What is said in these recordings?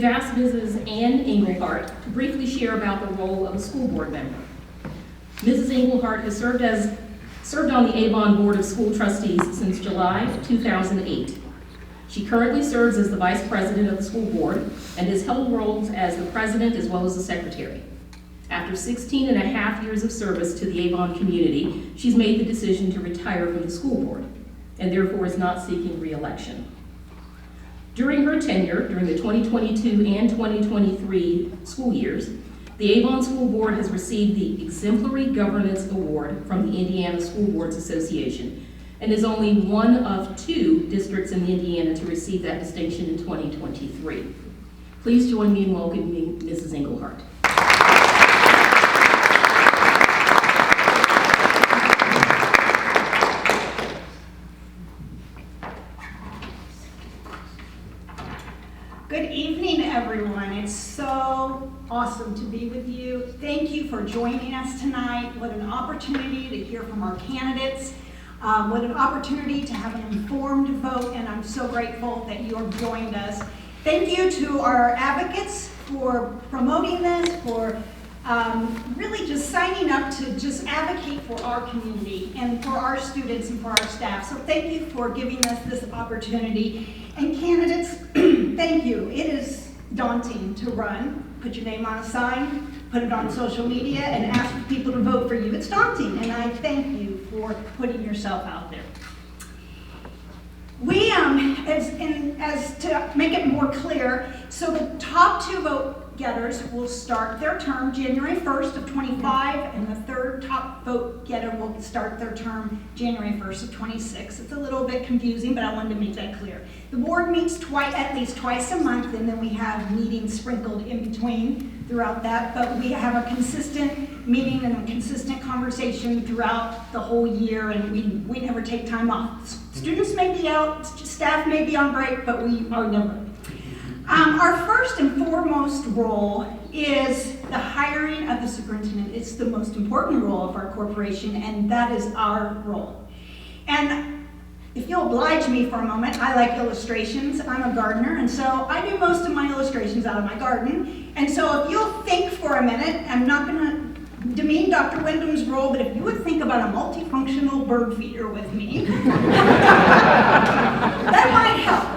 asked Mrs. Ann Englehart to briefly share about the role of a school board member. Mrs. Englehart has served on the Avon Board of School Trustees since July 2008. She currently serves as the Vice President of the school board and has held roles as the President as well as the Secretary. After 16 and a half years of service to the Avon community, she's made the decision to retire from the school board and therefore is not seeking re-election. During her tenure, during the 2022 and 2023 school years, the Avon School Board has received the Exemplary Governance Award from the Indiana School Boards Association and is only one of 2 districts in Indiana to receive that distinction in 2023. Please join me in welcoming Mrs. Englehart. Good evening, everyone. It's so awesome to be with you. Thank you for joining us tonight. What an opportunity to hear from our candidates. What an opportunity to have an informed vote, and I'm so grateful that you have joined us. Thank you to our advocates for promoting this, for really just signing up to just advocate for our community and for our students and for our staff. So thank you for giving us this opportunity. And candidates, thank you. It is daunting to run, put your name on a sign, put it on social media, and ask people to vote for you. It's daunting, and I thank you for putting yourself out there. We, as to make it more clear, so the top 2 vote getters will start their term January 1st of 25, and the third top vote getter will start their term January 1st of 26. It's a little bit confusing, but I wanted to make that clear. The board meets at least twice a month, and then we have meetings sprinkled in between throughout that, but we have a consistent meeting and a consistent conversation throughout the whole year, and we never take time off. Students may be out, staff may be on break, but we are never. Our first and foremost role is the hiring of the superintendent. It's the most important role of our corporation, and that is our role. And if you'll oblige me for a moment, I like illustrations. I'm a gardener, and so I do most of my illustrations out of my garden. And so if you'll think for a minute, I'm not going to demean Dr. Wyndham's role, but if you would think about a multifunctional bird feeder with me, that might help.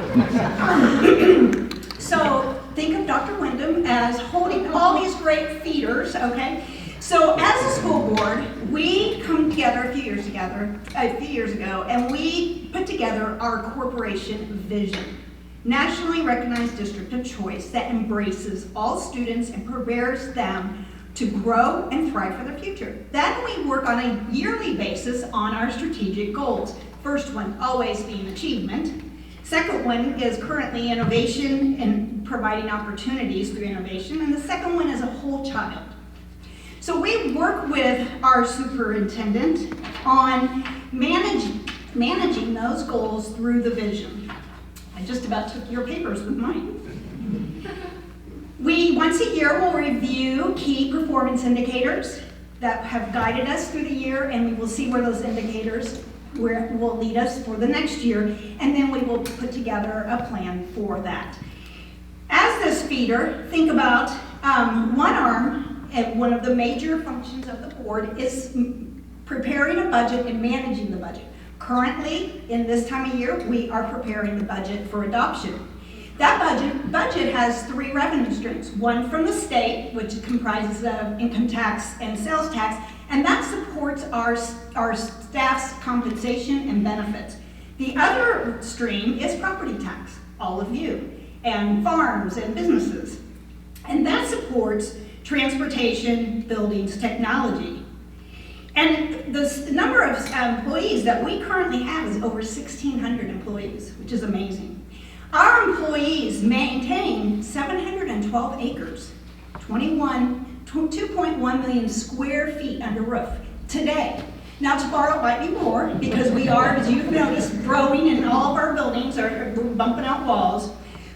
So think of Dr. Wyndham as holding all these great feeders, okay? So as a school board, we come together a few years ago, and we put together our corporation vision. Nationally recognized district of choice that embraces all students and prepares them to grow and thrive for their future. Then we work on a yearly basis on our strategic goals. First one always being achievement. Second one is currently innovation and providing opportunities through innovation. And the second one is a whole child. So we work with our superintendent on managing those goals through the vision. I just about took your papers with mine. We, once a year, will review key performance indicators that have guided us through the year, and we will see where those indicators will lead us for the next year, and then we will put together a plan for that. As this feeder, think about one arm, and one of the major functions of the board is preparing a budget and managing the budget. Currently, in this time of year, we are preparing the budget for adoption. That budget has 3 revenue streams. One from the state, which comprises of income tax and sales tax, and that supports our staff's compensation and benefits. The other stream is property tax, all of you, and farms and businesses. And that supports transportation, buildings, technology. And the number of employees that we currently have is over 1,600 employees, which is amazing. Our employees maintain 712 acres, 2.1 million square feet under roof today. Now tomorrow it might be more because we are, as you've noticed, growing and all of our buildings are bumping out walls.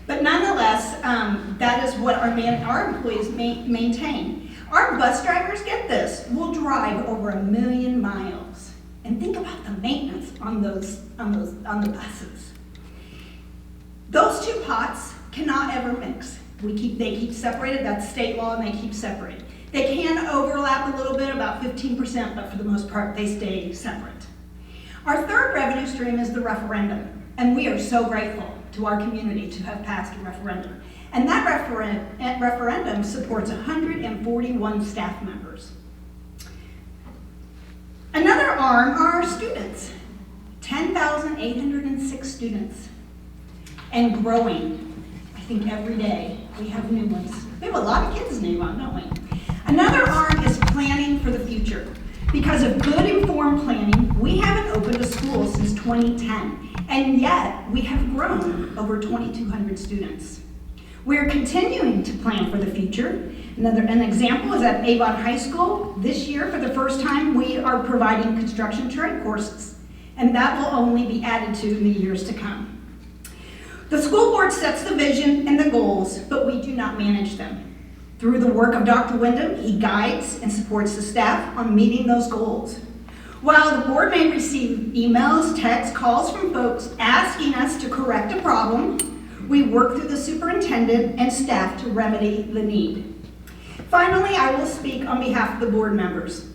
But nonetheless, that is what our employees maintain. Our bus drivers, get this, will drive over 1 million miles. And think about the maintenance on the buses. Those two pots cannot ever mix. They keep separated, that's state law, and they keep separated. They can overlap a little bit, about 15%, but for the most part, they stay separate. Our third revenue stream is the referendum, and we are so grateful to our community to have passed a referendum. And that referendum supports 141 staff members. Another arm are our students, 10,806 students, and growing. I think every day we have new ones. We have a lot of kids in Avon, don't we? Another arm is planning for the future. Because of good informed planning, we haven't opened a school since 2010, and yet we have grown over 2,200 students. We're continuing to plan for the future. An example is at Avon High School. This year, for the first time, we are providing construction trade courses, and that will only be added to in the years to come. The school board sets the vision and the goals, but we do not manage them. Through the work of Dr. Wyndham, he guides and supports the staff on meeting those goals. While the board may receive emails, texts, calls from folks asking us to correct a problem, we work through the superintendent and staff to remedy the need. Finally, I will speak on behalf of the board members.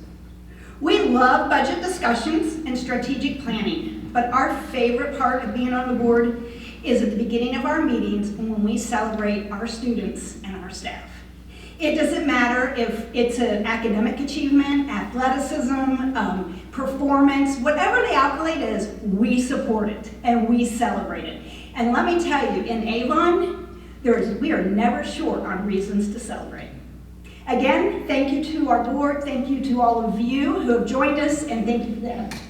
We love budget discussions and strategic planning, but our favorite part of being on the board is at the beginning of our meetings and when we celebrate our students and our staff. It doesn't matter if it's an academic achievement, athleticism, performance, whatever the accolade is, we support it and we celebrate it. And let me tell you, in Avon, we are never short on reasons to celebrate. Again, thank you to our board, thank you to all of you who have joined us, and thank you for the evidence.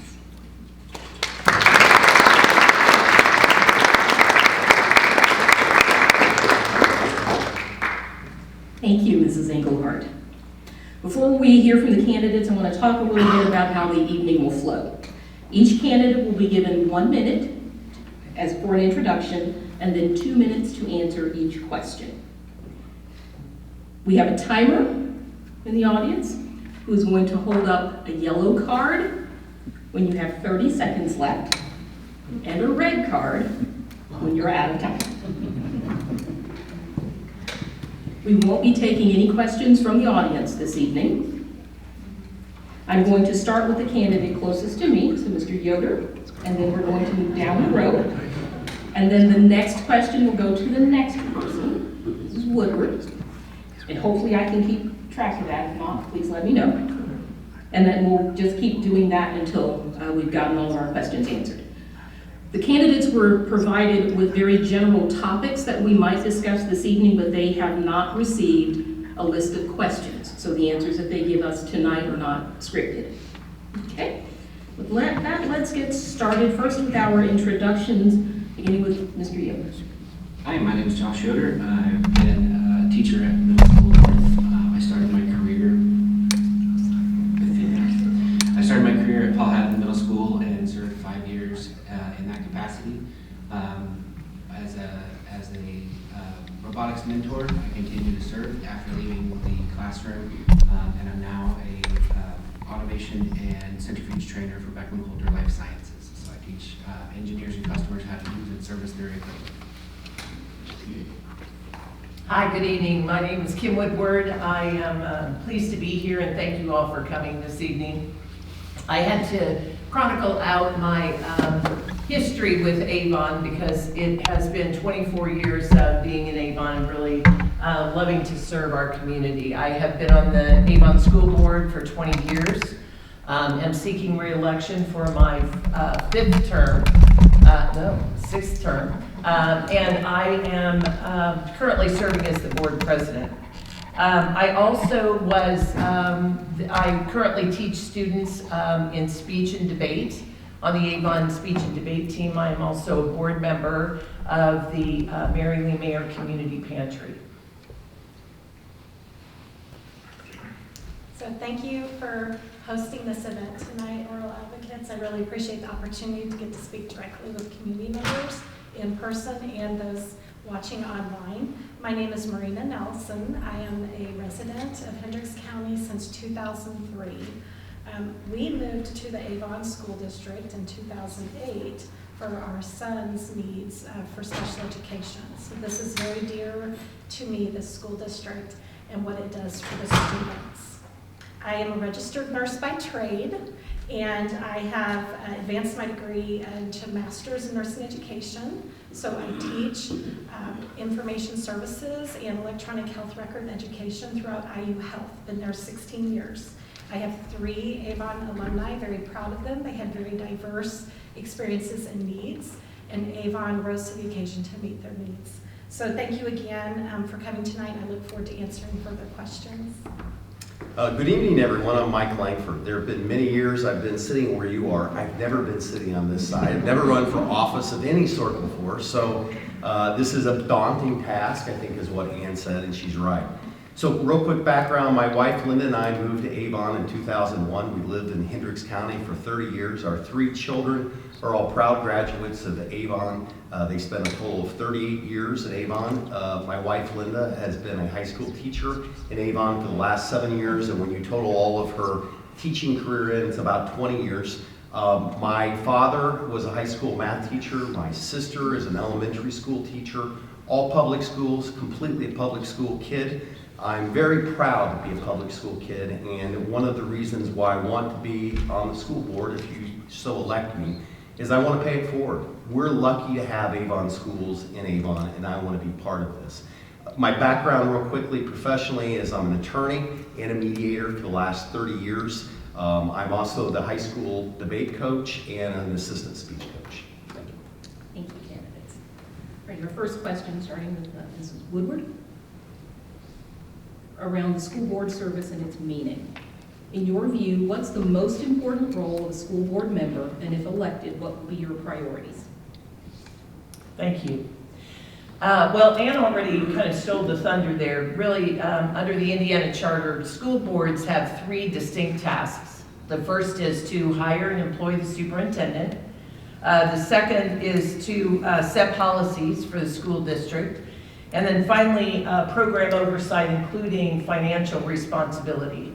Thank you, Mrs. Engelhardt. Before we hear from the candidates, I want to talk a little bit about how the evening will flow. Each candidate will be given 1 minute as for an introduction, and then 2 minutes to answer each question. We have a timer in the audience who is going to hold up a yellow card when you have 30 seconds left, and a red card when you're out of time. We won't be taking any questions from the audience this evening. I'm going to start with the candidate closest to me, so Mr. Yoder, and then we're going to move down the road. And then the next question will go to the next person, Mrs. Woodward. And hopefully I can keep track of that. If not, please let me know. And then we'll just keep doing that until we've gotten all of our questions answered. The candidates were provided with very general topics that we might discuss this evening, but they have not received a list of questions. So the answers that they give us tonight are not scripted. Okay? With that, let's get started first with our introductions, beginning with Mr. Yoder. Hi, my name is Josh Yoder. I've been a teacher at Middle School North. I started my career at Paul Haddon Middle School and served 5 years in that capacity. As a robotics mentor, I continue to serve after leaving the classroom, and I'm now a automation and centrifuge trainer for Beckman Coulter Life Sciences. So I teach engineers and customers how to use and service their equipment. Hi, good evening. My name is Kim Woodward. I am pleased to be here, and thank you all for coming this evening. I had to chronicle out my history with Avon because it has been 24 years of being in Avon and really loving to serve our community. I have been on the Avon School Board for 20 years. I'm seeking re-election for my sixth term. And I am currently serving as the board president. I also I currently teach students in speech and debate on the Avon Speech and Debate team. I am also a board member of the Mary Lee Mayer Community Pantry. So thank you for hosting this event tonight, Oral Advocates. I really appreciate the opportunity to get to speak directly with community members in person and those watching online. My name is Marina Nelson. I am a resident of Hendricks County since 2003. We moved to the Avon School District in 2008 for our son's needs for special education. So this is very dear to me, this school district, and what it does for the students. I am a registered nurse by trade, and I have advanced my degree into master's in nursing education. So I teach information services and electronic health record education throughout IU Health. Been there 16 years. I have 3 Avon alumni, very proud of them. They had very diverse experiences and needs, and Avon rose to the occasion to meet their needs. So thank you again for coming tonight. I look forward to answering further questions. Good evening, everyone. I'm Mike Langford. There have been many years I've been sitting where you are. I've never been sitting on this side. I've never run for office of any sort before, so this is a daunting task, I think is what Ann said, and she's right. So real quick background, my wife Linda and I moved to Avon in 2001. We lived in Hendricks County for 30 years. Our 3 children are all proud graduates of Avon. They spent a total of 38 years at Avon. My wife Linda has been a high school teacher in Avon for the last 7 years, and when you total all of her teaching career in, it's about 20 years. My father was a high school math teacher. My sister is an elementary school teacher. All public schools, completely a public school kid. I'm very proud to be a public school kid, and one of the reasons why I want to be on the school board, if you so elect me, is I want to pay it forward. We're lucky to have Avon schools in Avon, and I want to be part of this. My background real quickly professionally is I'm an attorney and a mediator for the last 30 years. I'm also the high school debate coach and an assistant speech coach. Thank you. Thank you, candidates. All right, your first question, starting with Mrs. Woodward, around the school board service and its meaning. In your view, what's the most important role of a school board member, and if elected, what will be your priorities? Thank you. Well, Ann already kind of stole the thunder there. Really, under the Indiana Charter, school boards have 3 distinct tasks. The first is to hire and employ the superintendent. The second is to set policies for the school district. And then finally, program oversight, including financial responsibility.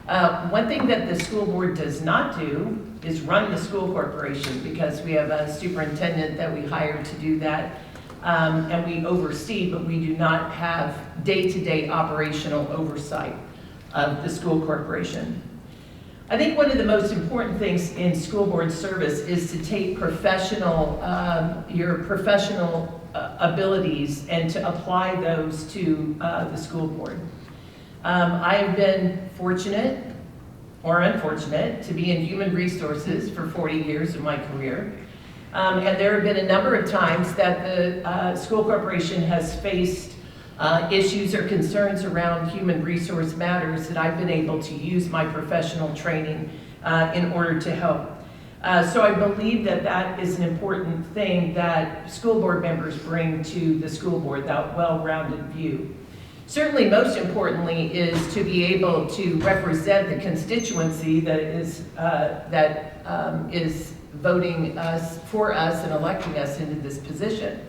One thing that the school board does not do is run the school corporation, because we have a superintendent that we hire to do that, and we oversee, but we do not have day-to-day operational oversight of the school corporation. I think one of the most important things in school board service is to take your professional abilities and to apply those to the school board. I have been fortunate or unfortunate to be in human resources for 40 years of my career. And there have been a number of times that the school corporation has faced issues or concerns around human resource matters that I've been able to use my professional training in order to help. So I believe that that is an important thing that school board members bring to the school board, that well-rounded view. Certainly, most importantly, is to be able to represent the constituency that is voting for us and electing us into this position.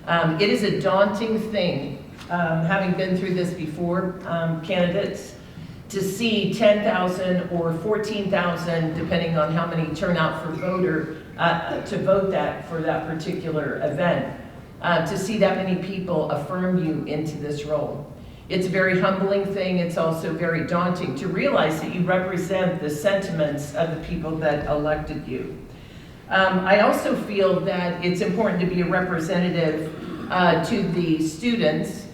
It is a daunting thing, having been through this before, candidates, to see 10,000 or 14,000, depending on how many turn out for to vote for that particular event, to see that many people affirm you into this role. It's a very humbling thing. It's also very daunting to realize that you represent the sentiments of the people that elected you. I also feel that it's important to be a representative to the students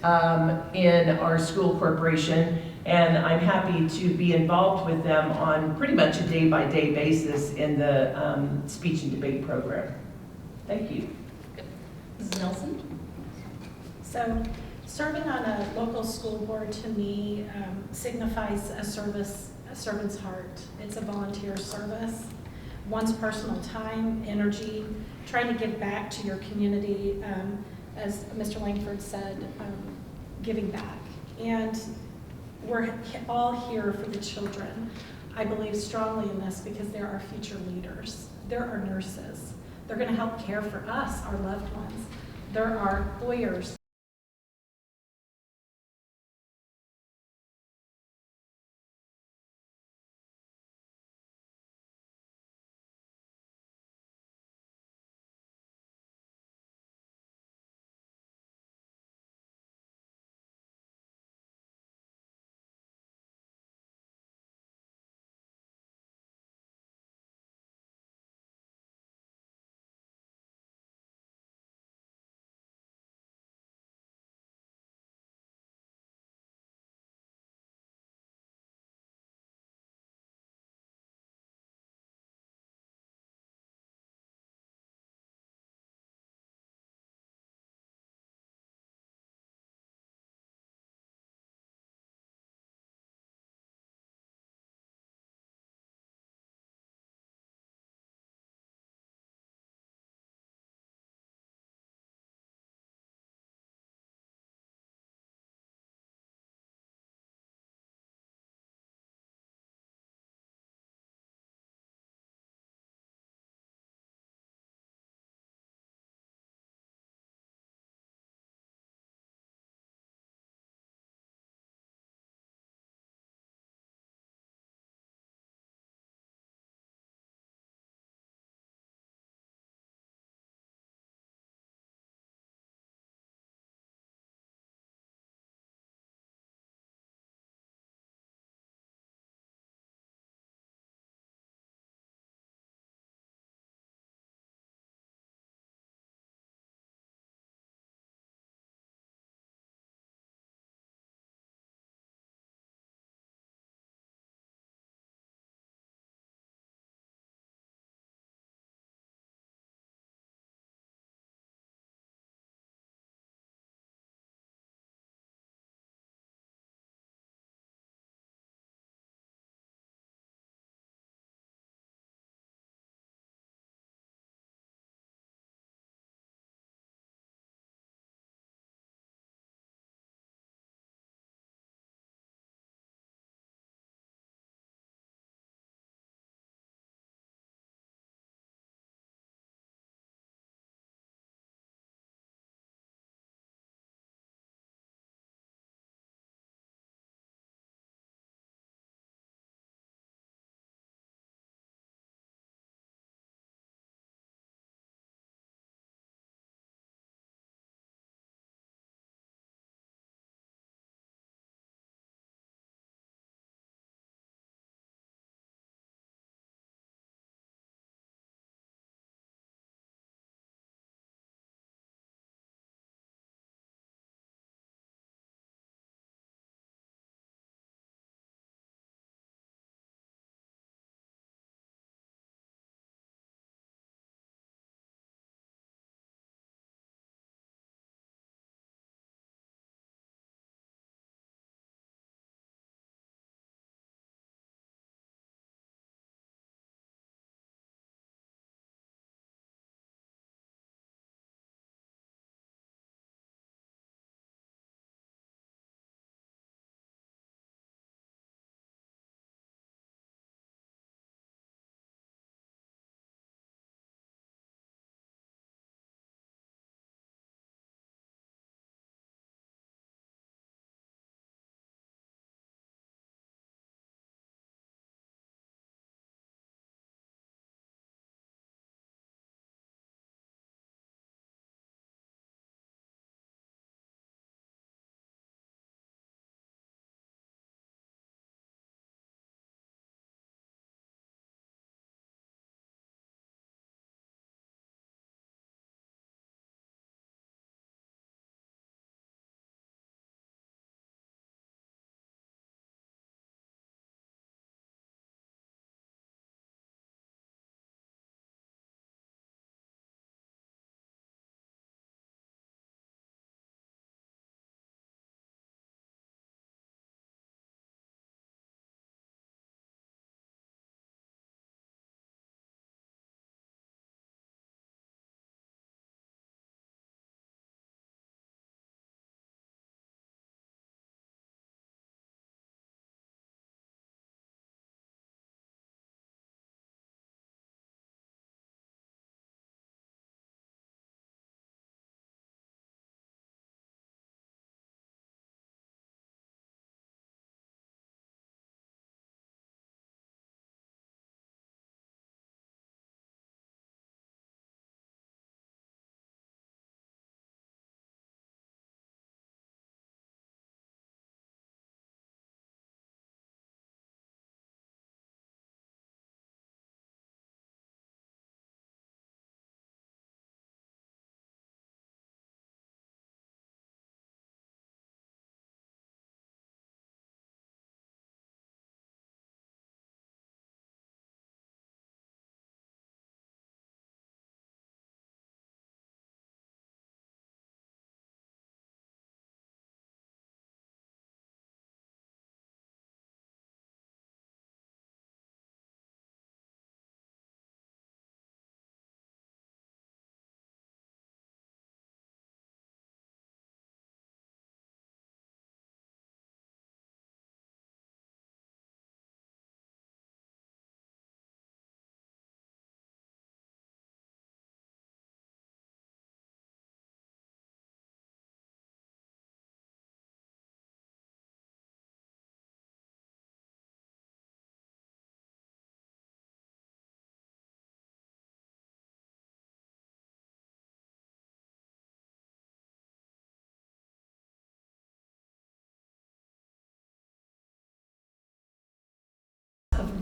in our school corporation, and I'm happy to be involved with them on pretty much a day-by-day basis in the speech and debate program. Thank you. Mrs. Nelson? So serving on a local school board to me signifies a servant's heart. It's a volunteer service. One's personal time, energy, trying to give back to your community, as Mr. Langford said, giving back. And we're all here for the children. I believe strongly in this because they're our future leaders. They're our nurses. They're going to help care for us, our loved ones. They're our lawyers.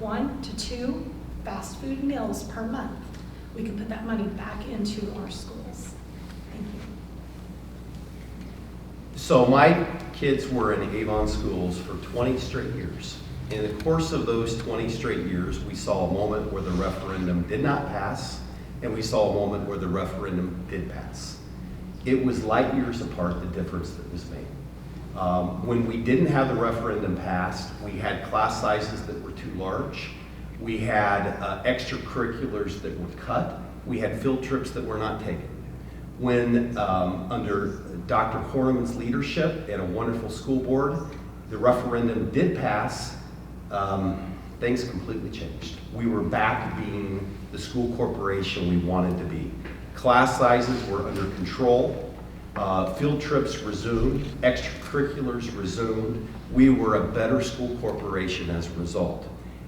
1 to 2 fast food meals per month, we can put that money back into our schools. Thank you. So my kids were in Avon schools for 20 straight years. In the course of those 20 straight years, we saw a moment where the referendum did not pass, and we saw a moment where the referendum did pass. It was light years apart, the difference that was made. When we didn't have the referendum passed, we had class sizes that were too large. We had extracurriculars that were cut. We had field trips that were not taken. When, under Dr. Horniman's leadership and a wonderful school board, the referendum did pass, things completely changed. We were back being the school corporation we wanted to be. Class sizes were under control. Field trips resumed. Extracurriculars resumed. We were a better school corporation as a result.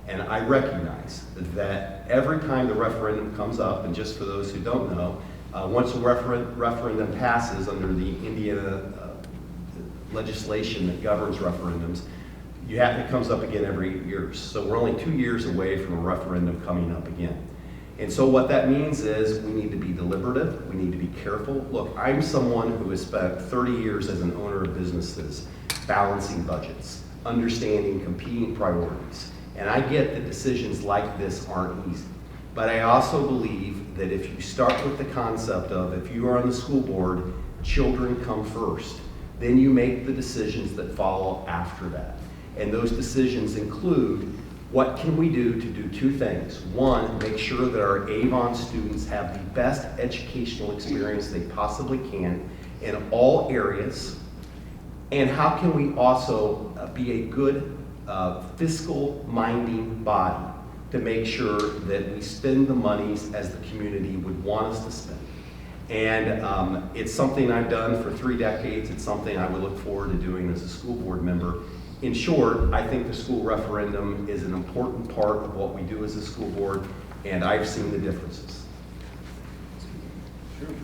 And I recognize that every time the referendum comes up, and just for those who don't know, once a referendum passes under the Indiana legislation that governs referendums, it comes up again every year. So we're only 2 years away from a referendum coming up again. And so what that means is we need to be deliberative, we need to be careful. Look, I'm someone who has spent 30 years as an owner of businesses, balancing budgets, understanding competing priorities. And I get that decisions like this aren't easy. But I also believe that if you start with the concept of, if you are on the school board, children come first, then you make the decisions that follow after that. And those decisions include, what can we do to do two things? One, make sure that our Avon students have the best educational experience they possibly can in all areas. And how can we also be a good fiscal minding body to make sure that we spend the monies as the community would want us to spend. And it's something I've done for 3 decades. It's something I would look forward to doing as a school board member. In short, I think the school referendum is an important part of what we do as a school board, and I've seen the differences. True.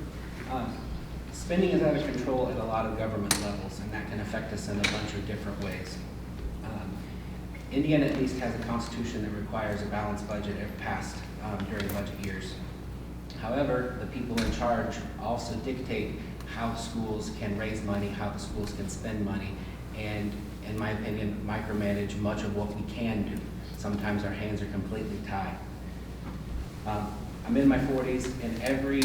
Spending is out of control at a lot of government levels, and that can affect us in a bunch of different ways. Indiana at least has a constitution that requires a balanced budget if passed during budget years. However, the people in charge also dictate how schools can raise money, how the schools can spend money, and in my opinion, micromanage much of what we can do. Sometimes our hands are completely tied. I'm in my 40s, and every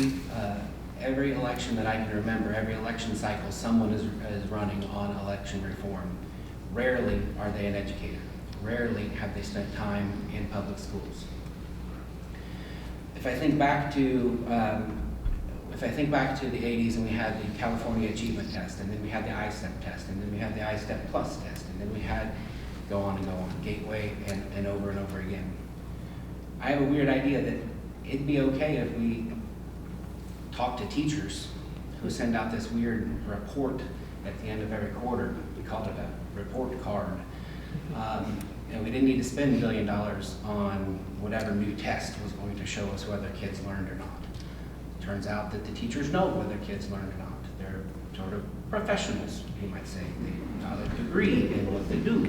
election that I can remember, every election cycle, someone is running on election reform. Rarely are they an educator. Rarely have they spent time in public schools. If I think back to the 80s, and we had the California Achievement Test, and then we had the ISTEP test, and then we had the ISTEP Plus test, and then we had go on, Gateway, and over again. I have a weird idea that it'd be okay if we talk to teachers who send out this weird report at the end of every quarter. We called it a report card. And we didn't need to spend $1 billion on whatever new test was going to show us whether kids learned or not. It turns out that the teachers know whether kids learned or not. They're sort of professionals, you might say. They got a degree in what they do.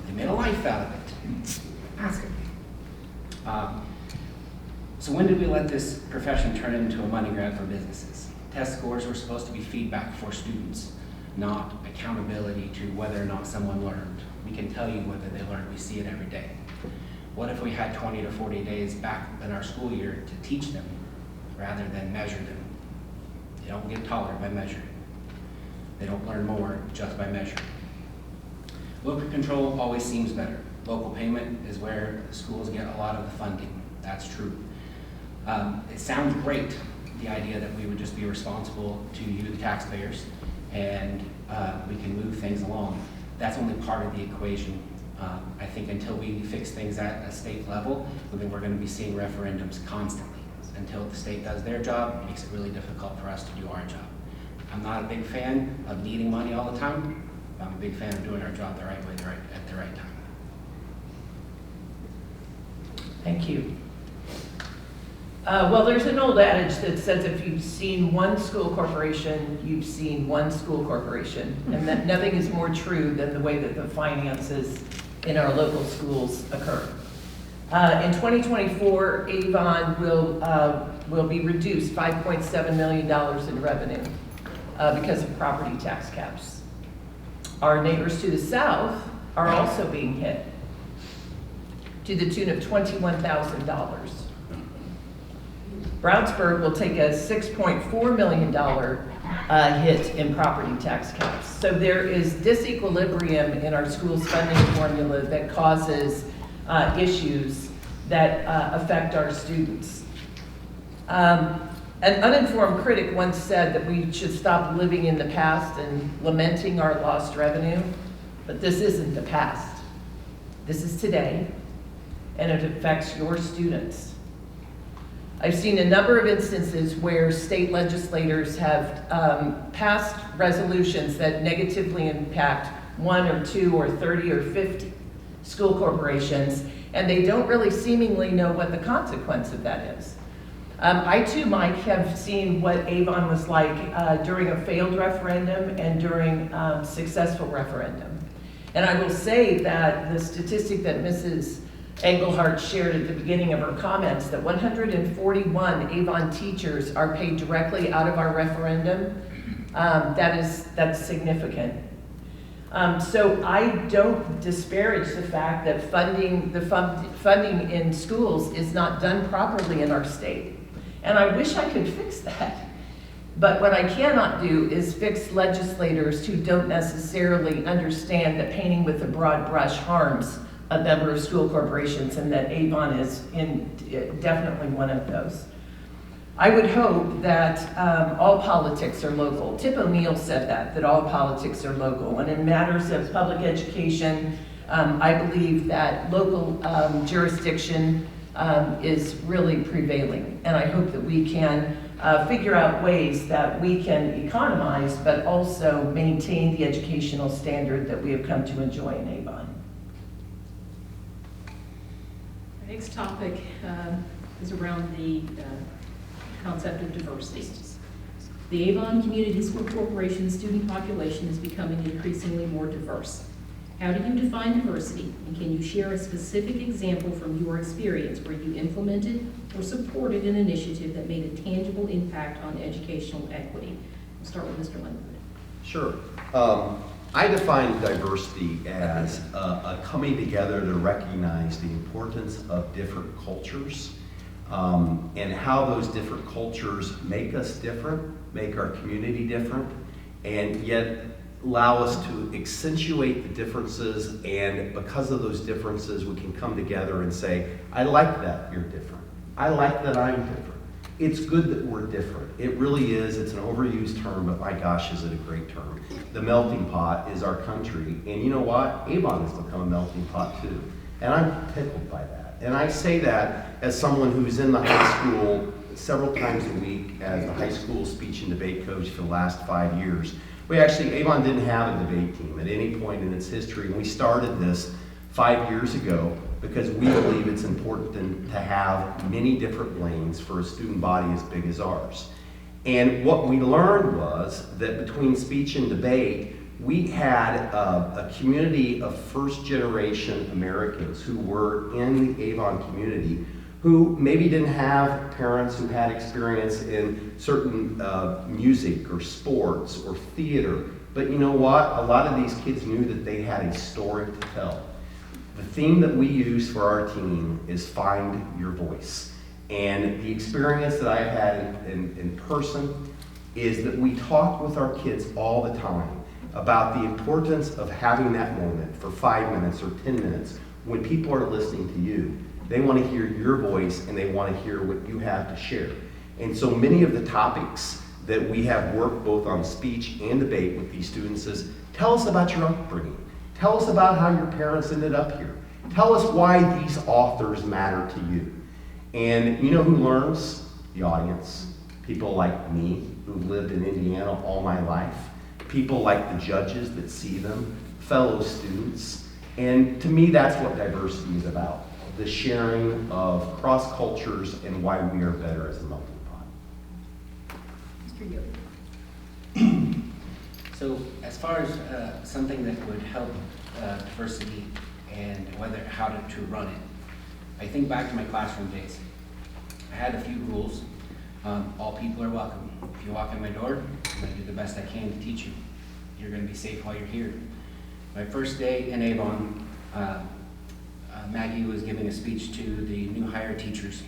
They made a life out of it. Ask them. So when did we let this profession turn into a money grab for businesses? Test scores were supposed to be feedback for students, not accountability to whether or not someone learned. We can tell you whether they learned. We see it every day. What if we had 20 to 40 days back in our school year to teach them rather than measure them? They don't get taller by measuring. They don't learn more just by measuring. Local control always seems better. Local payment is where the schools get a lot of the funding. That's true. It sounds great, the idea that we would just be responsible to you, the taxpayers, and we can move things along. That's only part of the equation. I think until we fix things at a state level, then we're going to be seeing referendums constantly. Until the state does their job, it makes it really difficult for us to do our job. I'm not a big fan of needing money all the time. I'm a big fan of doing our job the right way, at the right time. Thank you. Well, there's an old adage that says if you've seen one school corporation, you've seen one school corporation. And that nothing is more true than the way that the finances in our local schools occur. In 2024, Avon will be reduced $5.7 million in revenue because of property tax caps. Our neighbors to the south are also being hit to the tune of $21,000. Brownsburg will take a $6.4 million hit in property tax caps. So there is disequilibrium in our school's funding formula that causes issues that affect our students. An uninformed critic once said that we should stop living in the past and lamenting our lost revenue, but this isn't the past. This is today, and it affects your students. I've seen a number of instances where state legislators have passed resolutions that negatively impact 1 or 2 or 30 or 50 school corporations, and they don't really seemingly know what the consequence of that is. I too, Mike, have seen what Avon was like during a failed referendum and during successful referendum. And I will say that the statistic that Mrs. Engelhardt shared at the beginning of her comments, that 141 Avon teachers are paid directly out of our referendum, that's significant. So I don't disparage the fact that funding in schools is not done properly in our state. And I wish I could fix that. But what I cannot do is fix legislators who don't necessarily understand that painting with a broad brush harms a number of school corporations, and that Avon is definitely one of those. I would hope that all politics are local. Tip O'Neill said that all politics are local. And in matters of public education, I believe that local jurisdiction is really prevailing. And I hope that we can figure out ways that we can economize, but also maintain the educational standard that we have come to enjoy in Avon. The next topic is around the concept of diversity. The Avon Community School Corporation student population is becoming increasingly more diverse. How do you define diversity, and can you share a specific example from your experience where you implemented or supported an initiative that made a tangible impact on educational equity? We'll start with Mr. Linwood. Sure. I define diversity as a coming together to recognize the importance of different cultures and how those different cultures make us different, make our community different, and yet allow us to accentuate the differences, and because of those differences we can come together and say, I like that you're different. I like that I'm different. It's good that we're different. It really is. It's an overused term, but my gosh, is it a great term. The melting pot is our country, and you know what? Avon has become a melting pot too, and I'm tickled by that. And I say that as someone who's in the high school several times a week as the high school speech and debate coach for the last 5 years. Avon didn't have a debate team at any point in its history, and we started this 5 years ago because we believe it's important to have many different lanes for a student body as big as ours. And what we learned was that between speech and debate, we had a community of first-generation Americans who were in the Avon community who maybe didn't have parents who had experience in certain music or sports or theater. But you know what? A lot of these kids knew that they had a story to tell. The theme that we use for our team is Find Your Voice. And the experience that I've had in person is that we talk with our kids all the time about the importance of having that moment for 5 minutes or 10 minutes when people are listening to you. They want to hear your voice and they want to hear what you have to share. And so many of the topics that we have worked both on speech and debate with these students is, tell us about your upbringing. Tell us about how your parents ended up here. Tell us why these authors matter to you. And you know who learns? The audience. People like me, who've lived in Indiana all my life. People like the judges that see them, fellow students. And to me, that's what diversity is about. The sharing of cross cultures and why we are better as a melting pot. Mr. Yoder. So as far as something that would help diversity and how to run it. I think back to my classroom days. I had a few rules. All people are welcome. If you walk in my door, I'm going to do the best I can to teach you. You're going to be safe while you're here. My first day in Avon, Maggie was giving a speech to the new hire teachers.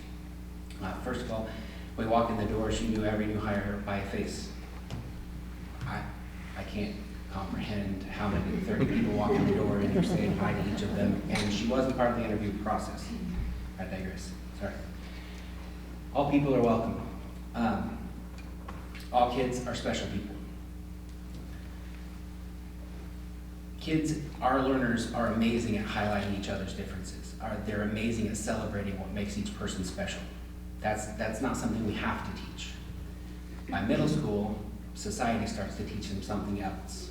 First of all, when we walk in the door, she knew every new hire by face. I can't comprehend how many 30 people walk in the door and you're saying hi to each of them, and she wasn't part of the interview process. I digress. Sorry. All people are welcome. All kids are special people. Kids, our learners, are amazing at highlighting each other's differences. They're amazing at celebrating what makes each person special. That's not something we have to teach. By middle school, society starts to teach them something else.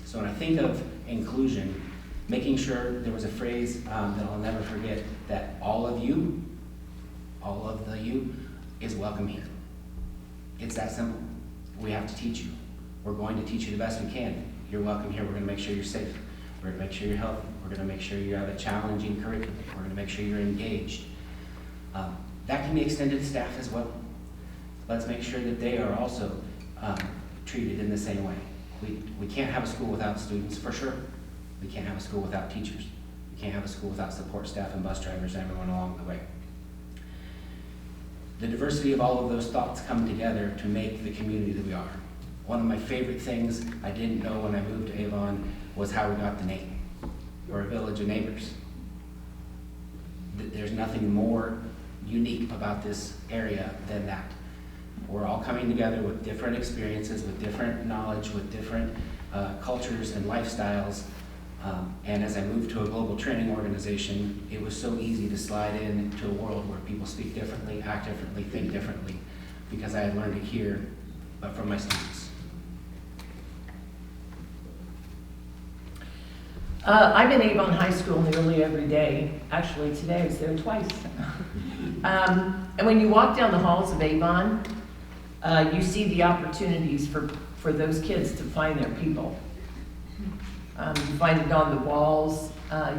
So when I think of inclusion, making sure, there was a phrase that I'll never forget, that all of the you is welcome here. It's that simple. We have to teach you. We're going to teach you the best we can. You're welcome here. We're going to make sure you're safe. We're going to make sure you're healthy. We're going to make sure you have a challenging curriculum. We're going to make sure you're engaged. That can be extended to staff as well. Let's make sure that they are also treated in the same way. We can't have a school without students, for sure. We can't have a school without teachers. We can't have a school without support staff and bus drivers and everyone along the way. The diversity of all of those thoughts come together to make the community that we are. One of my favorite things I didn't know when I moved to Avon was how we got the name. We're a village of neighbors. There's nothing more unique about this area than that. We're all coming together with different experiences, with different knowledge, with different cultures and lifestyles. And as I moved to a global training organization, it was so easy to slide into a world where people speak differently, act differently, think differently, because I had learned it here, but from my students. I'm in Avon High School nearly every day. Actually, today I was there twice. And when you walk down the halls of Avon, you see the opportunities for those kids to find their people. You find it on the walls,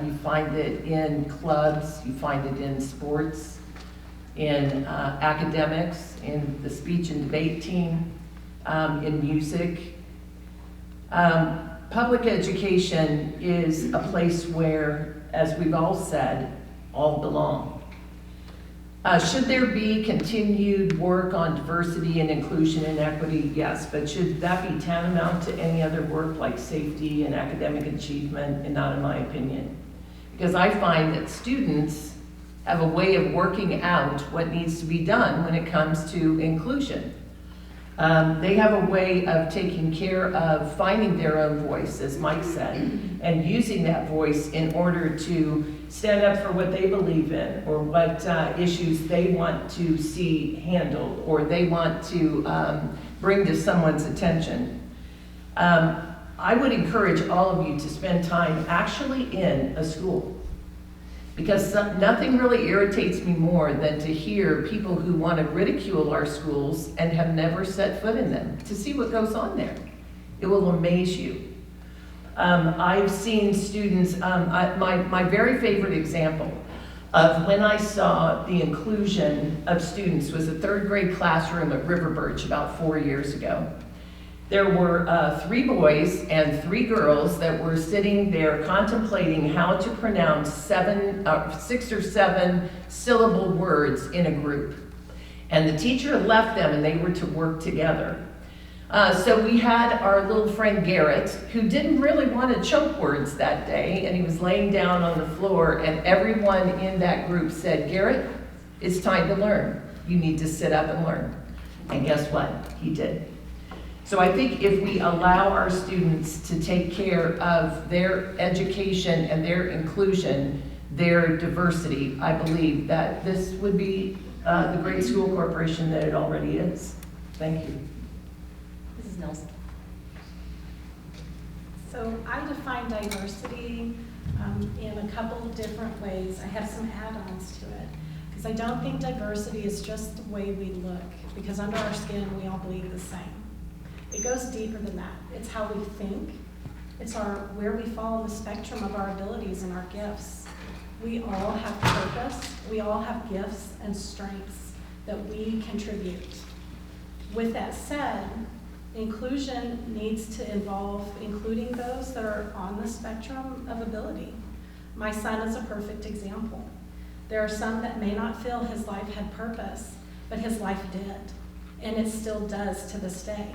you find it in clubs, you find it in sports, in academics, in the speech and debate team, in music. Public education is a place where, as we've all said, all belong. Should there be continued work on diversity and inclusion and equity? Yes, but should that be tantamount to any other work like safety and academic achievement? And not in my opinion. Because I find that students have a way of working out what needs to be done when it comes to inclusion. They have a way of taking care of finding their own voice, as Mike said, and using that voice in order to stand up for what they believe in, or what issues they want to see handled, or they want to bring to someone's attention. I would encourage all of you to spend time actually in a school. Because nothing really irritates me more than to hear people who want to ridicule our schools and have never set foot in them, to see what goes on there. It will amaze you. I've seen students, my very favorite example of when I saw the inclusion of students was a third grade classroom at River Birch about 4 years ago. There were 3 boys and 3 girls that were sitting there contemplating how to pronounce 6 or 7 syllable words in a group. And the teacher left them and they were to work together. So we had our little friend Garrett, who didn't really want to choke words that day, and he was laying down on the floor, and everyone in that group said, "Garrett, it's time to learn. You need to sit up and learn." And guess what? He did. So I think if we allow our students to take care of their education and their inclusion, their diversity, I believe that this would be the great school corporation that it already is. Thank you. Mrs. Nelson. So I define diversity in a couple of different ways. I have some add-ons to it, because I don't think diversity is just the way we look, because under our skin we all bleed the same. It goes deeper than that. It's how we think, It's where we fall on the spectrum of our abilities and our gifts. We all have purpose. We all have gifts and strengths that we contribute. With that said, inclusion needs to involve including those that are on the spectrum of ability. My son is a perfect example. There are some that may not feel his life had purpose, but his life did, and it still does to this day.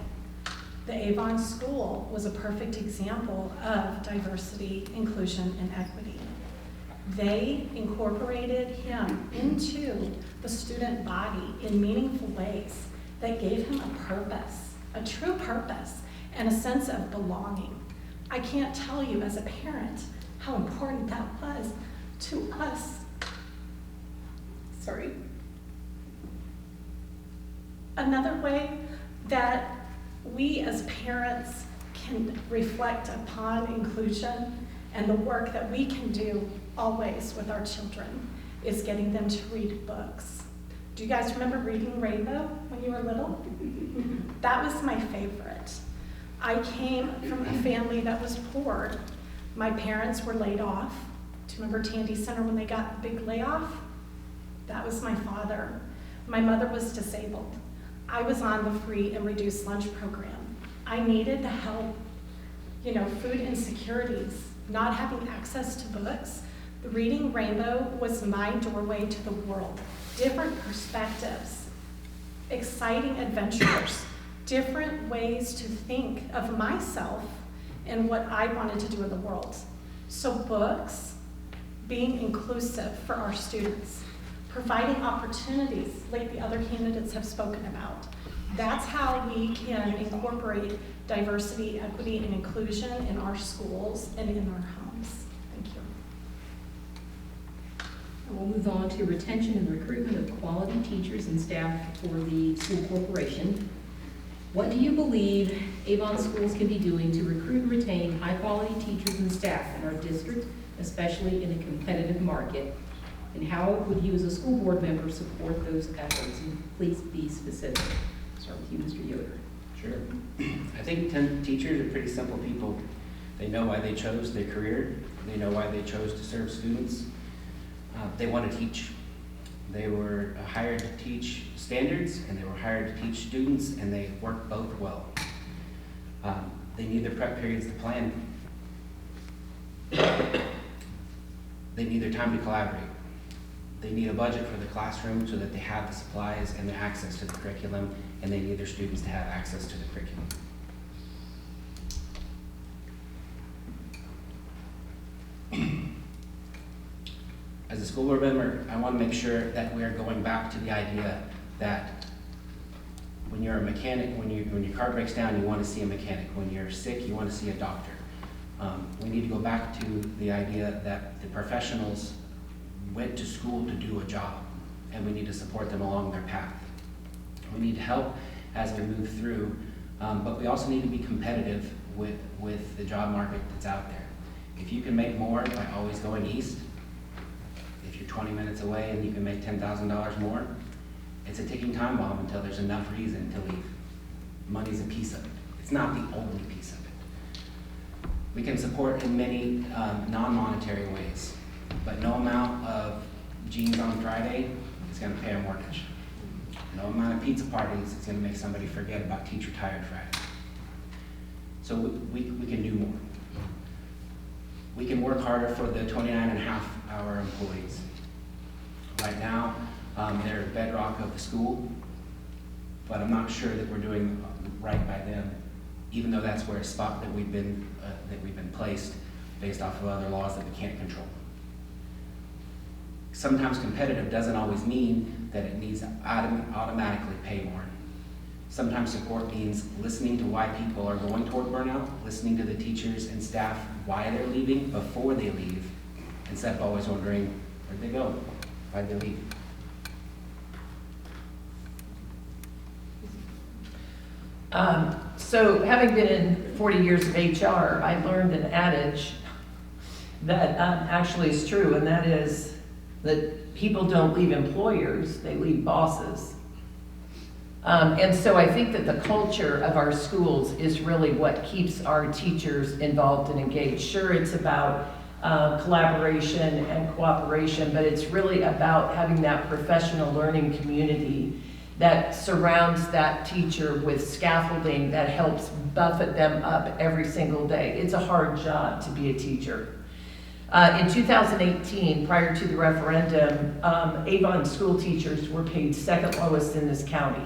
The Avon School was a perfect example of diversity, inclusion, and equity. They incorporated him into the student body in meaningful ways that gave him a purpose, a true purpose, and a sense of belonging. I can't tell you as a parent how important that was to us. Sorry. Another way that we as parents can reflect upon inclusion and the work that we can do always with our children is getting them to read books. Do you guys remember reading Rainbow when you were little? That was my favorite. I came from a family that was poor. My parents were laid off. Do you remember Tandy Center when they got the big layoff? That was my father. My mother was disabled. I was on the free and reduced lunch program. I needed the help, food insecurities, not having access to books. Reading Rainbow was my doorway to the world. Different perspectives, exciting adventures, different ways to think of myself and what I wanted to do in the world. So books, being inclusive for our students, providing opportunities like the other candidates have spoken about. That's how we can incorporate diversity, equity, and inclusion in our schools and in our homes. Thank you. We'll move on to retention and recruitment of quality teachers and staff for the school corporation. What do you believe Avon schools can be doing to recruit and retain high-quality teachers and staff in our district, especially in a competitive market? And how would you as a school board member support those efforts? And please be specific. Start with you, Mr. Yoder. Sure. I think teachers are pretty simple people. They know why they chose their career. They know why they chose to serve students. They want to teach. They were hired to teach standards, and they were hired to teach students, and they work both well. They need their prep periods to plan. They need their time to collaborate. They need a budget for the classroom so that they have the supplies and the access to the curriculum, and they need their students to have access to the curriculum. As a school board member, I want to make sure that we are going back to the idea that when you're a mechanic, when your car breaks down, you want to see a mechanic. When you're sick, you want to see a doctor. We need to go back to the idea that the professionals went to school to do a job, and we need to support them along their path. We need help as we move through, but we also need to be competitive with the job market that's out there. If you can make more by always going east, if you're 20 minutes away and you can make $10,000 more, it's a ticking time bomb until there's enough reason to leave. Money's a piece of it. It's not the only piece of it. We can support in many non-monetary ways, but no amount of jeans on Friday is going to pay a mortgage. No amount of pizza parties is going to make somebody forget about Teacher Tired Friday. So we can do more. We can work harder for the 29.5-hour employees. Right now, they're the bedrock of the school, but I'm not sure that we're doing right by them, even though that's where a spot that we've been placed based off of other laws that we can't control. Sometimes competitive doesn't always mean that it needs to automatically pay more. Sometimes support means listening to why people are going toward burnout, listening to the teachers and staff why they're leaving before they leave, instead of always wondering, where'd they go? Why'd they leave? So having been in 40 years of HR, I learned an adage that actually is true, and that is that people don't leave employers, they leave bosses. And so I think that the culture of our schools is really what keeps our teachers involved and engaged. Sure, it's about collaboration and cooperation, but it's really about having that professional learning community that surrounds that teacher with scaffolding that helps buffet them up every single day. It's a hard job to be a teacher. In 2018, prior to the referendum, Avon school teachers were paid second lowest in this county.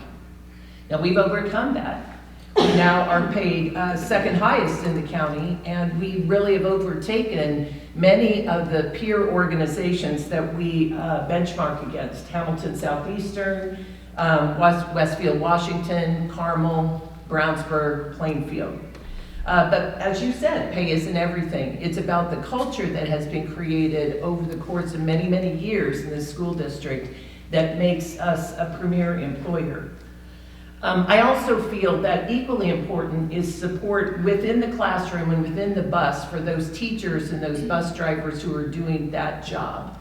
Now, we've overcome that. We now are paid second highest in the county, and we really have overtaken many of the peer organizations that we benchmark against. Hamilton Southeastern, Westfield, Washington, Carmel, Brownsburg, Plainfield. But as you said, pay isn't everything. It's about the culture that has been created over the course of many, many years in the school district that makes us a premier employer. I also feel that equally important is support within the classroom and within the bus for those teachers and those bus drivers who are doing that job.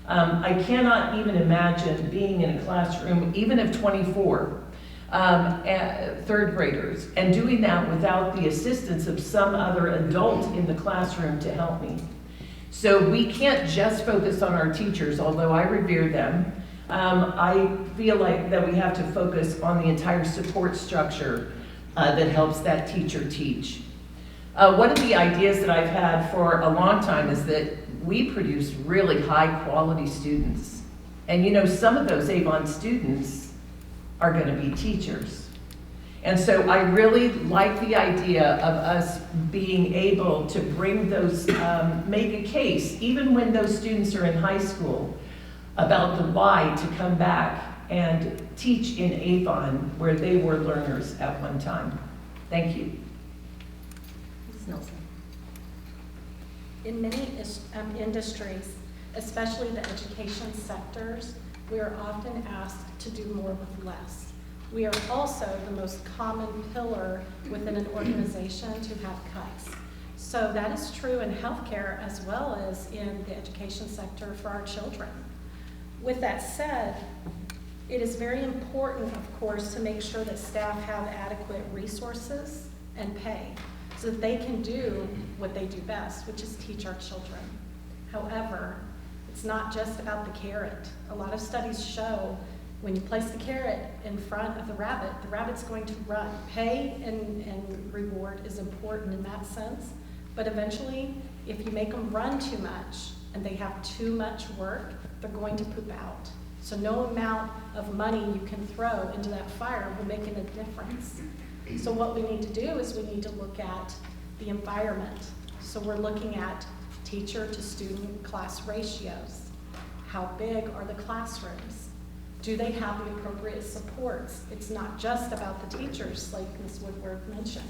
I cannot even imagine being in a classroom, even of 24 third graders, and doing that without the assistance of some other adult in the classroom to help me. So we can't just focus on our teachers, although I revere them. I feel like that we have to focus on the entire support structure that helps that teacher teach. One of the ideas that I've had for a long time is that we produce really high quality students. And you know, some of those Avon students are going to be teachers. And so I really like the idea of us being able to bring those, make a case, even when those students are in high school, about the why to come back and teach in Avon where they were learners at one time. Thank you. Mrs. Nelson. In many industries, especially the education sectors, we are often asked to do more with less. We are also the most common pillar within an organization to have cuts. So that is true in healthcare as well as in the education sector for our children. With that said, it is very important, of course, to make sure that staff have adequate resources and pay so that they can do what they do best, which is teach our children. However, it's not just about the carrot. A lot of studies show when you place the carrot in front of the rabbit's going to run. Pay and reward is important in that sense, but eventually, if you make them run too much and they have too much work, they're going to poop out. So no amount of money you can throw into that fire will make a difference. So what we need to do is we need to look at the environment. So we're looking at teacher to student class ratios. How big are the classrooms? Do they have the appropriate supports? It's not just about the teachers, like Ms. Woodward mentioned.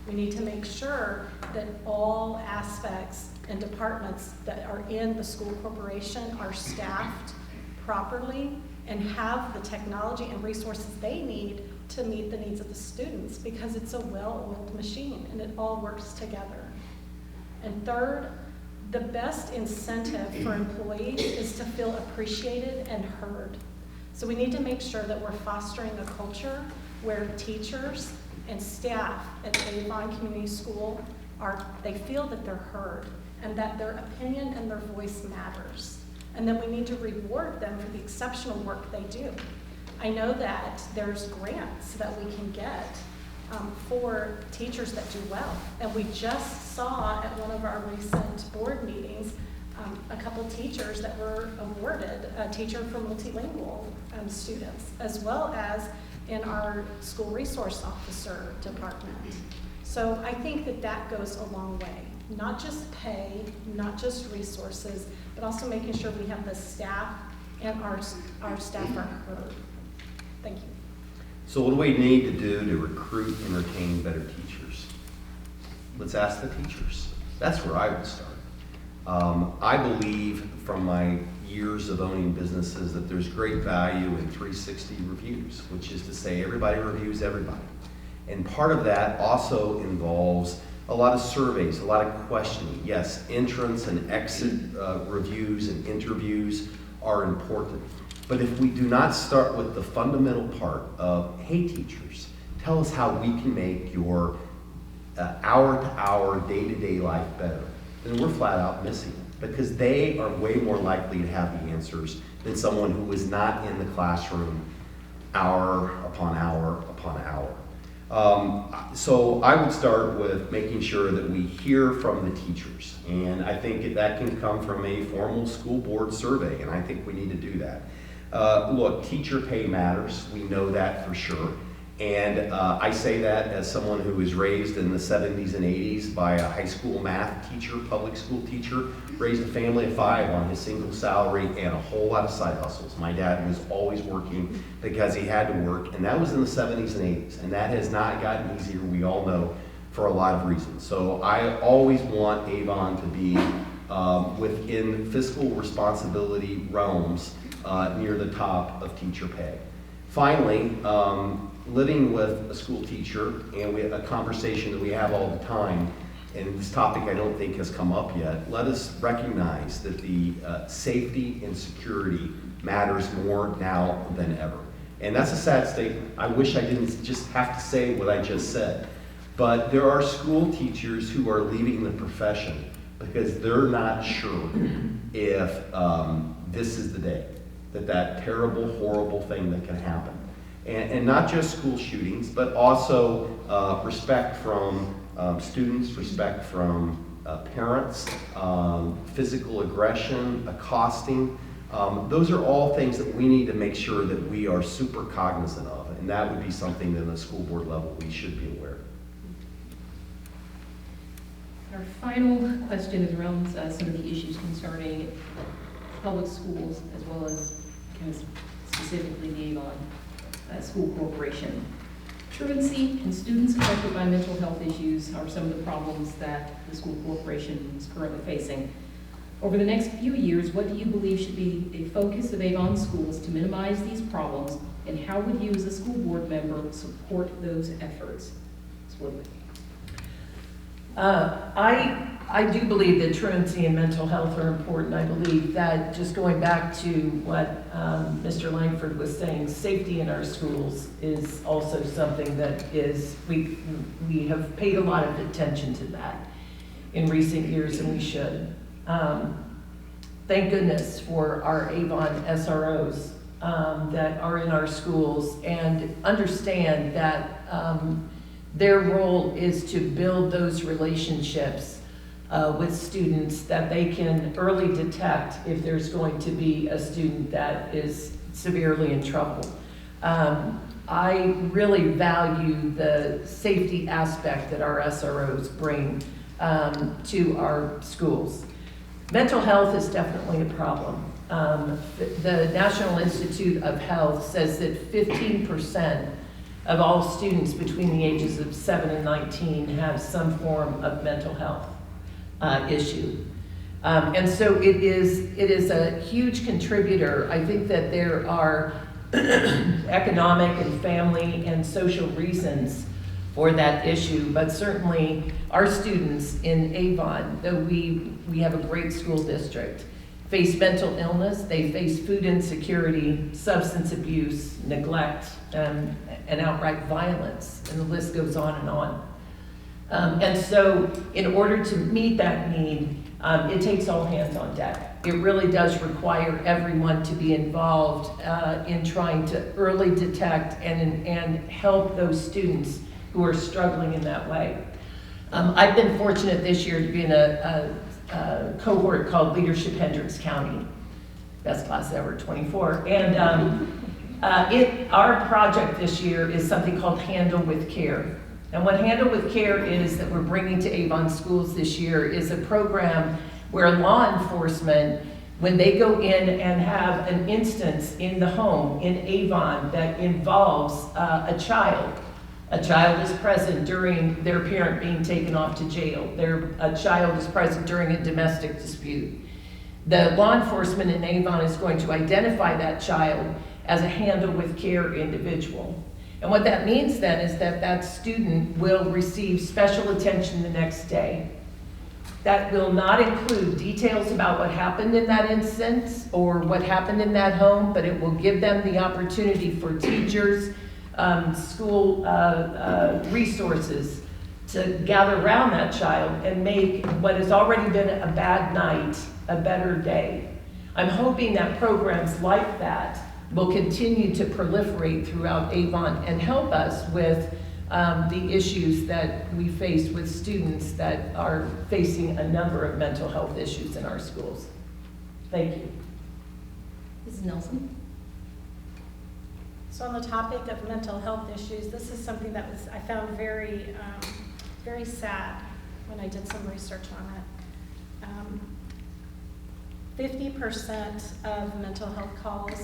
We need to make sure that all aspects and departments that are in the school corporation are staffed properly and have the technology and resources they need to meet the needs of the students, because it's a well-oiled machine and it all works together. And third, the best incentive for employees is to feel appreciated and heard. So we need to make sure that we're fostering a culture where teachers and staff at Avon Community School they feel that they're heard and that their opinion and their voice matters. And then we need to reward them for the exceptional work they do. I know that there's grants that we can get for teachers that do well. And we just saw at one of our recent board meetings a couple teachers that were awarded a teacher for multilingual students, as well as in our school resource officer department. So I think that that goes a long way. Not just pay, not just resources, but also making sure we have the staff and our staff are heard. Thank you. So what do we need to do to recruit and retain better teachers? Let's ask the teachers. That's where I would start. I believe from my years of owning businesses that there's great value in 360 reviews, which is to say everybody reviews everybody. And part of that also involves a lot of surveys, a lot of questioning. Yes, entrance and exit reviews and interviews are important. But if we do not start with the fundamental part of, hey teachers, tell us how we can make your hour-to-hour, day-to-day life better, then we're flat out missing it, because they are way more likely to have the answers than someone who is not in the classroom hour upon hour upon hour. So I would start with making sure that we hear from the teachers, and I think that can come from a formal school board survey, and I think we need to do that. Look, teacher pay matters, we know that for sure. And I say that as someone who was raised in the 70s and 80s by a high school math teacher, public school teacher, raised a family of 5 on his single salary and a whole lot of side hustles. My dad was always working because he had to work, and that was in the 70s and 80s. And that has not gotten easier, we all know, for a lot of reasons. So I always want Avon to be within fiscal responsibility realms near the top of teacher pay. Finally, living with a school teacher, and a conversation that we have all the time, and this topic I don't think has come up yet, let us recognize that the safety and security matters more now than ever. And that's a sad statement. I wish I didn't just have to say what I just said. But there are school teachers who are leaving the profession because they're not sure if this is the day that terrible, horrible thing that can happen. And not just school shootings, but also respect from students, respect from parents, physical aggression, accosting. Those are all things that we need to make sure that we are super cognizant of, and that would be something that at the school board level we should be aware of. Our final question is around some of the issues concerning public schools, as well as kind of specifically the Avon School Corporation. Truancy and students affected by mental health issues are some of the problems that the school corporation is currently facing. Over the next few years, what do you believe should be a focus of Avon schools to minimize these problems, and how would you as a school board member support those efforts? I do believe that truancy and mental health are important. I believe that, just going back to what Mr. Langford was saying, safety in our schools is also something that is, we have paid a lot of attention to that in recent years, and we should. Thank goodness for our Avon SROs that are in our schools and understand that their role is to build those relationships with students, that they can early detect if there's going to be a student that is severely in trouble. I really value the safety aspect that our SROs bring to our schools. Mental health is definitely a problem. The National Institute of Health says that 15% of all students between the ages of 7 and 19 have some form of mental health issue. And so it is a huge contributor. I think that there are economic and family and social reasons for that issue, but certainly our students in Avon, though we have a great school district, face mental illness, they face food insecurity, substance abuse, neglect, and outright violence, and the list goes on and on. And so in order to meet that need, it takes all hands on deck. It really does require everyone to be involved in trying to early detect and help those students who are struggling in that way. I've been fortunate this year to be in a cohort called Leadership Hendricks County, best class ever, 24. And our project this year is something called Handle with Care. And what Handle with Care is that we're bringing to Avon schools this year is a program where law enforcement, when they go in and have an instance in the home in Avon that involves a child is present during their parent being taken off to jail, a child is present during a domestic dispute, the law enforcement in Avon is going to identify that child as a Handle with Care individual. And what that means then is that that student will receive special attention the next day. That will not include details about what happened in that instance or what happened in that home, but it will give them the opportunity for teachers, school resources to gather around that child and make what has already been a bad night a better day. I'm hoping that programs like that will continue to proliferate throughout Avon and help us with the issues that we face with students that are facing a number of mental health issues in our schools. Thank you. Mrs. Nelson? So on the topic of mental health issues, this is something that I found very, very sad when I did some research on it. 50% of mental health calls,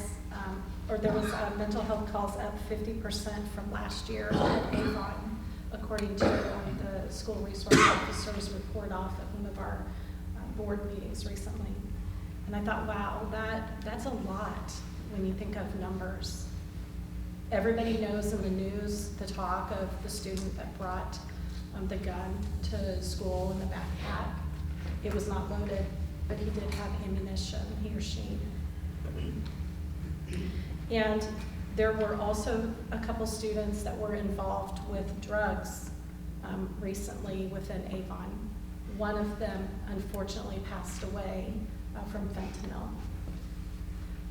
or there was mental health calls up 50% from last year at Avon, according to the school resource officer's report off at one of our board meetings recently. And I thought, wow, that's a lot when you think of numbers. Everybody knows in the news the talk of the student that brought the gun to school in the backpack. It was not loaded, but he did have ammunition, he or she. And there were also a couple students that were involved with drugs recently within Avon. One of them unfortunately passed away from fentanyl.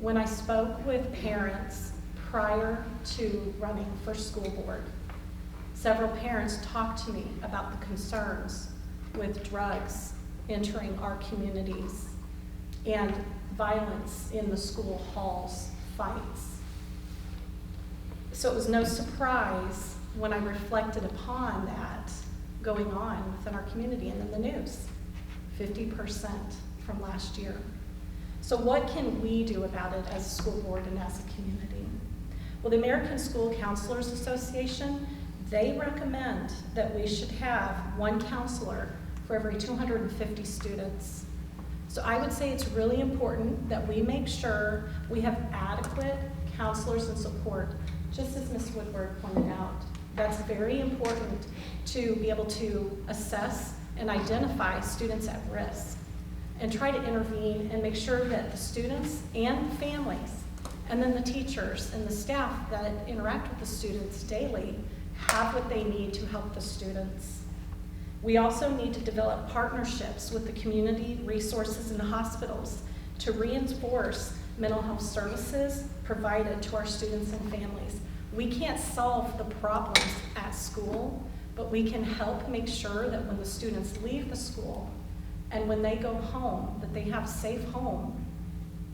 When I spoke with parents prior to running for school board, several parents talked to me about the concerns with drugs entering our communities and violence in the school halls, fights. So it was no surprise when I reflected upon that going on within our community and in the news, 50% from last year. So what can we do about it as a school board and as a community? Well, the American School Counselors Association, they recommend that we should have one counselor for every 250 students. So I would say it's really important that we make sure we have adequate counselors and support, just as Ms. Woodward pointed out. That's very important to be able to assess and identify students at risk and try to intervene and make sure that the students and families and then the teachers and the staff that interact with the students daily have what they need to help the students. We also need to develop partnerships with the community resources and the hospitals to reinforce mental health services provided to our students and families. We can't solve the problems at school, but we can help make sure that when the students leave the school and when they go home, that they have a safe home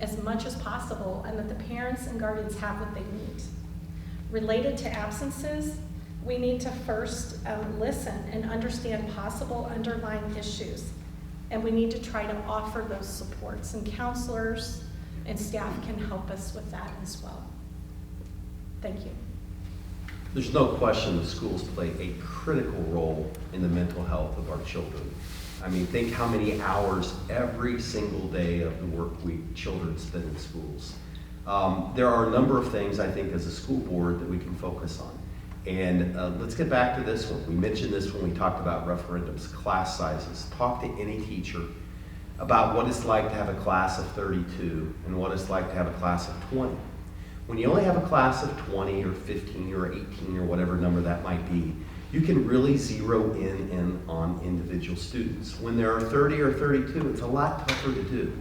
as much as possible and that the parents and guardians have what they need. Related to absences, we need to first listen and understand possible underlying issues. And we need to try to offer those supports, and counselors and staff can help us with that as well. Thank you. There's no question the schools play a critical role in the mental health of our children. I mean, think how many hours every single day of the work week children spend in schools. There are a number of things, I think, as a school board that we can focus on. And let's get back to this one. We mentioned this when we talked about referendums, class sizes. Talk to any teacher about what it's like to have a class of 32 and what it's like to have a class of 20. When you only have a class of 20 or 15 or 18 or whatever number that might be, you can really zero in on individual students. When there are 30 or 32, it's a lot tougher to do.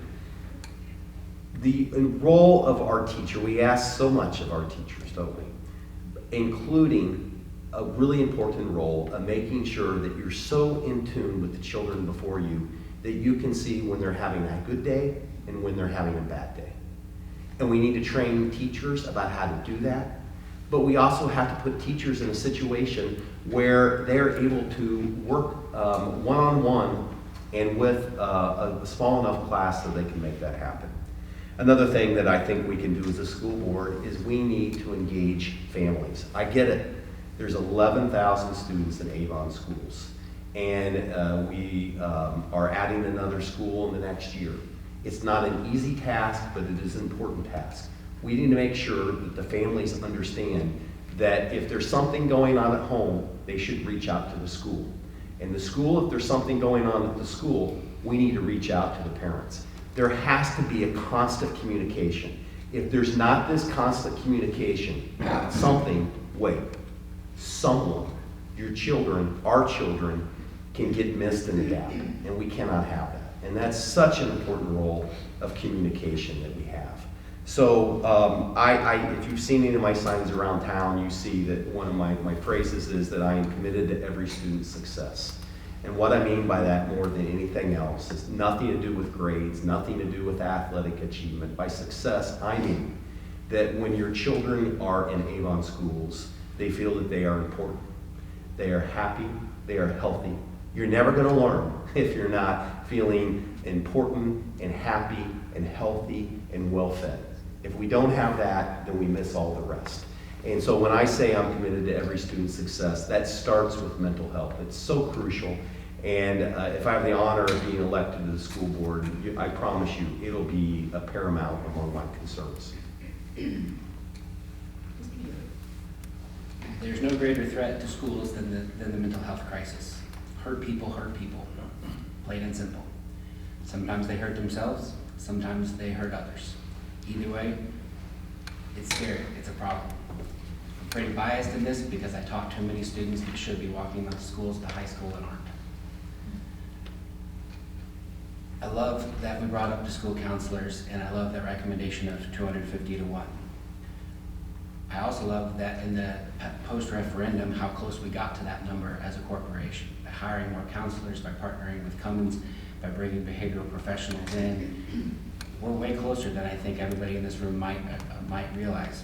The role of our teacher, we ask so much of our teachers, don't we? Including a really important role of making sure that you're so in tune with the children before you that you can see when they're having a good day and when they're having a bad day. And we need to train teachers about how to do that. But we also have to put teachers in a situation where they're able to work one-on-one and with a small enough class that they can make that happen. Another thing that I think we can do as a school board is we need to engage families. I get it. There's 11,000 students in Avon schools, and we are adding another school in the next year. It's not an easy task, but it is an important task. We need to make sure that the families understand that if there's something going on at home, they should reach out to the school. And the school, if there's something going on at the school, we need to reach out to the parents. There has to be a constant communication. If there's not this constant communication, someone, your children, our children, can get missed in the gap, and we cannot have that. And that's such an important role of communication that we have. So if you've seen any of my signs around town, you see that one of my phrases is that I am committed to every student's success. And what I mean by that more than anything else is nothing to do with grades, nothing to do with athletic achievement. By success, I mean that when your children are in Avon schools, they feel that they are important. They are happy, they are healthy. You're never going to learn if you're not feeling important and happy and healthy and well-fed. If we don't have that, then we miss all the rest. And so when I say I'm committed to every student's success, that starts with mental health. It's so crucial. And if I have the honor of being elected to the school board, I promise you it'll be a paramount among my concerns. There's no greater threat to schools than the mental health crisis. Hurt people, plain and simple. Sometimes they hurt themselves, sometimes they hurt others. Either way, it's scary, it's a problem. I'm pretty biased in this because I talk to many students that should be walking out of schools to high school and aren't. I love that we brought up the school counselors, and I love that recommendation of 250 to 1. I also love that in the post-referendum, how close we got to that number as a corporation. By hiring more counselors, by partnering with Cummins, by bringing behavioral professionals in, we're way closer than I think everybody in this room might realize.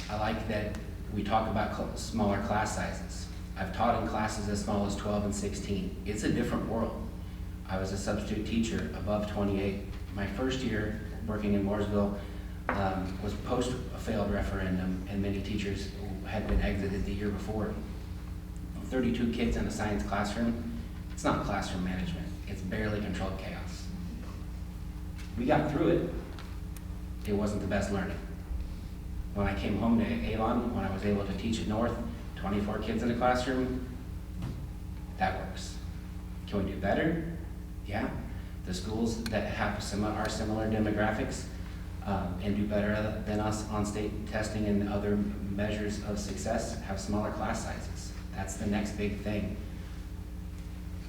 I like that we talk about smaller class sizes. I've taught in classes as small as 12 and 16. It's a different world. I was a substitute teacher above 28. My first year working in Mooresville was post a failed referendum, and many teachers had been exited the year before. 32 kids in a science classroom, it's not classroom management, it's barely controlled chaos. We got through it. It wasn't the best learning. When I came home to Avon, when I was able to teach at North, 24 kids in a classroom, that works. Can we do better? Yeah. The schools that have our similar demographics and do better than us on state testing and other measures of success have smaller class sizes. That's the next big thing.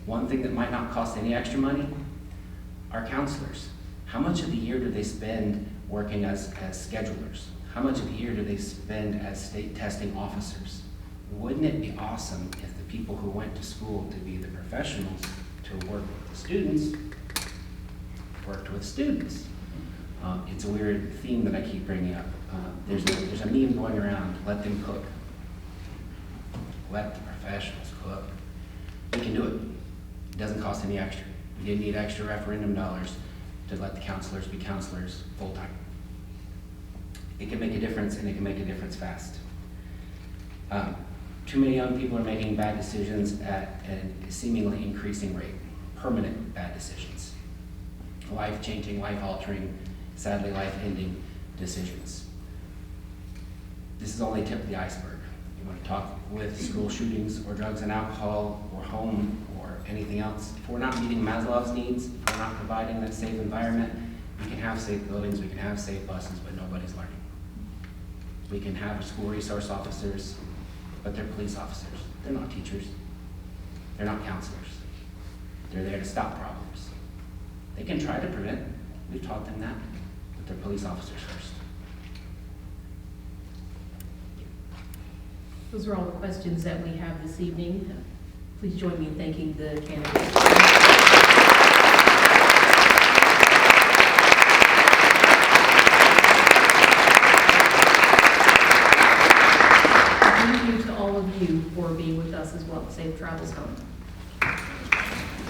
One thing that might not cost any extra money are counselors. How much of the year do they spend working as schedulers? How much of the year do they spend as state testing officers? Wouldn't it be awesome if the people who went to school to be the professionals to work with the students worked with students? It's a weird theme that I keep bringing up. There's a meme going around, let them cook. Let the professionals cook. We can do it. It doesn't cost any extra. We didn't need extra referendum dollars to let the counselors be counselors full-time. It can make a difference, and it can make a difference fast. Too many young people are making bad decisions at a seemingly increasing rate, permanent bad decisions. Life-changing, life-altering, sadly life-ending decisions. This is only the tip of the iceberg. You want to talk with school shootings or drugs and alcohol or home or anything else. If we're not meeting Maslow's needs, if we're not providing that safe environment, we can have safe buildings, we can have safe buses, but nobody's learning. We can have school resource officers, but they're police officers. They're not teachers. They're not counselors. They're there to stop problems. They can try to prevent. We've taught them that, but they're police officers first. Those are all the questions that we have this evening. Please join me in thanking the candidates.